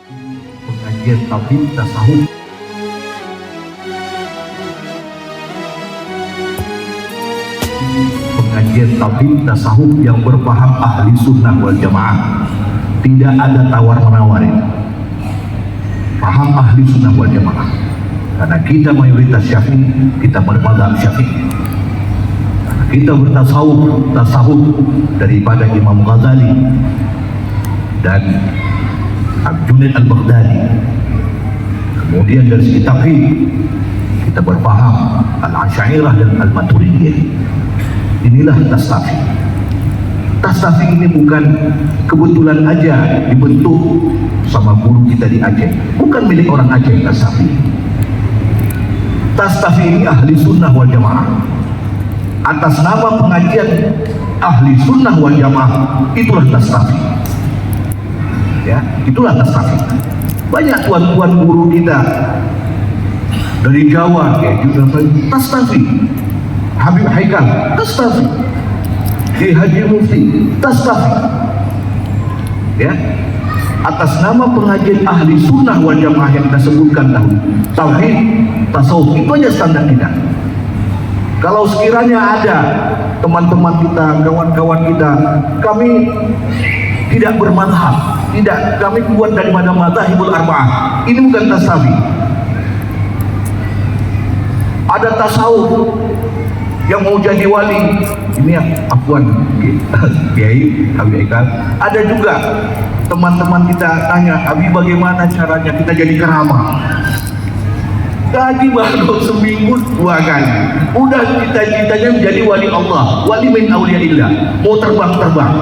Pengajian tauhid tasawuf. Pengajian tauhid tasawuf yang berpaham ahli sunnah wal jamaah. Tidak ada tawar menawar ini. Paham ahli sunnah wal jamaah. Karena kita mayoritas Syafi'i, kita bermadzhab Syafi'i. Kita bertasawuf daripada Imam Ghazali dan Junaid al-Baghdadi. Kemudian dari segi tauhid kita berpaham al-Asy'ariyah dan al-Maturidiyah. Inilah Tastafi. Tastafi ini bukan kebetulan aja dibentuk sama guru kita di Aceh. Bukan milik orang Aceh Tastafi. Tastafi ini ahli sunnah wal jamaah. Atas nama pengajian ahli sunnah wal jamaah, itulah Tastafi. Ya, itulah Tastafi. Banyak tuan-tuan guru kita dari Jawa, ya juga Tastafi. Habib Haikal, Tastafi. Di Haji Mufti, Tastafi. Ya, atas nama pengajian ahli sunnah wal jamaah yang kita sebutkan tadi, tauhid, tasawuf, itu aja standar kita. Kalau sekiranya ada teman-teman kita, kawan-kawan kita, kami tidak bermadhab, tidak, kami buat daripada madzhabul arba'ah, ini bukan Tastafi. Ada tasawuf yang mau jadi wali, ini yang Afwan Kiai Habib Haikal. Ada juga teman-teman kita tanya, Abi bagaimana caranya kita jadi keramah? Gaji baru seminggu 2 kali. Udah cita-citanya menjadi wali Allah, wali min auliyaillah, mau terbang-terbang.